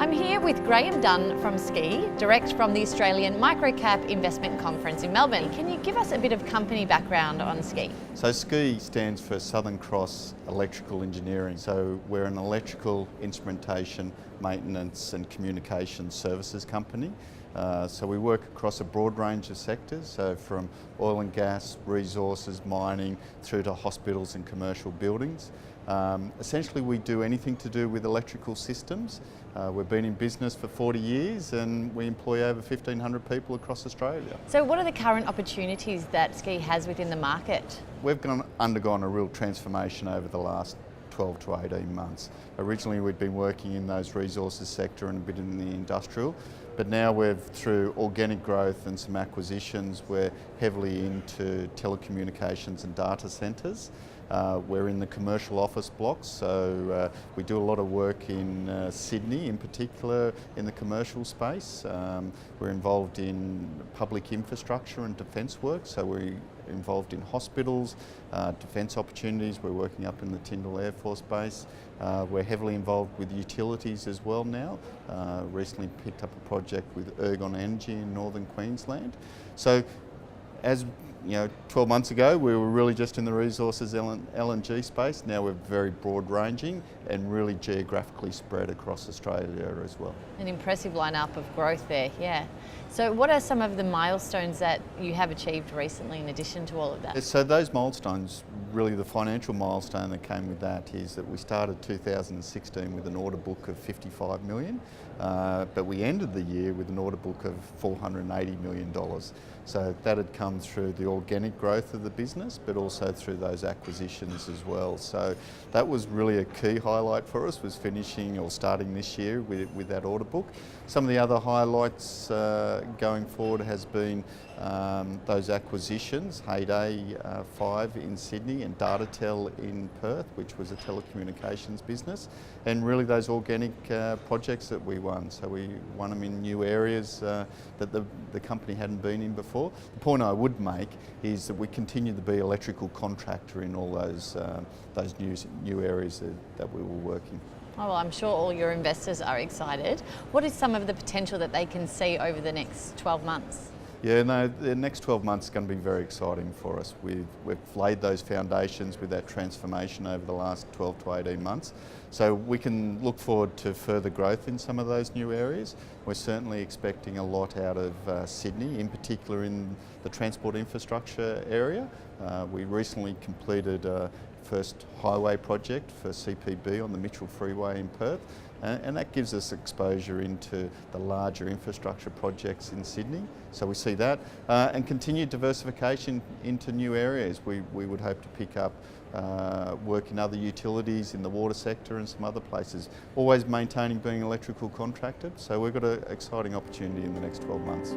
I'm here with Graeme Dunn from SXE, direct from the Australian Microcap Investment Conference in Melbourne. Can you give us a bit of company background on SXE? So SXE stands for Southern Cross Electrical Engineering. So we're an electrical instrumentation, maintenance and communication services company. So we work across a broad range of sectors, so from oil and gas, resources, mining, through to hospitals and commercial buildings. Essentially we do anything to do with electrical systems. We've been in business for 40 years and we employ over 1,500 people across Australia. So what are the current opportunities that SXE has within the market? We've undergone a real transformation over the last 12 to 18 months. Originally we'd been working in those resources sector and a bit in the industrial, but now through organic growth and some acquisitions, we're heavily into telecommunications and data centres. We're in the commercial office blocks, so we do a lot of work in Sydney in particular in the commercial space. We're involved in public infrastructure and defence work, so we're involved in hospitals, defence opportunities. We're working up in the Tyndall Air Force Base. We're heavily involved with utilities as well now. Recently picked up a project with Ergon Energy in northern Queensland. So as 12 months ago we were really just in the resources LNG space. Now we're very broad ranging and really geographically spread across Australia as well. An impressive lineup of growth there, yeah. So what are some of the milestones that you have achieved recently in addition to all of that? So those milestones, really the financial milestone that came with that is that we started 2016 with an order book of 55 million, but we ended the year with an order book of $480 million. So that had come through the organic growth of the business, but also through those acquisitions as well. So that was really a key highlight for us, was finishing or starting this year with that order book. Some of the other highlights going forward has been those acquisitions, Heyday 5 in Sydney and Datatel in Perth, which was a telecommunications business, and really those organic projects that we won. So we won them in new areas that the company hadn't been in before. The point I would make is that we continue to be electrical contractor in all those new areas that we were working. Oh, well, I'm sure all your investors are excited. What is some of the potential that they can see over the next 12 months? Yeah, no, the next 12 months is going to be very exciting for us. We've laid those foundations with that transformation over the last 12 to 18 months. So we can look forward to further growth in some of those new areas. We're certainly expecting a lot out of Sydney, in particular in the transport infrastructure area. We recently completed a first highway project for CPB on the Mitchell Freeway in Perth. And that gives us exposure into the larger infrastructure projects in Sydney. So we see that and continued diversification into new areas. We would hope to pick up work in other utilities, in the water sector and some other places. Always maintaining being electrical contracted. So we've got an exciting opportunity in the next 12 months.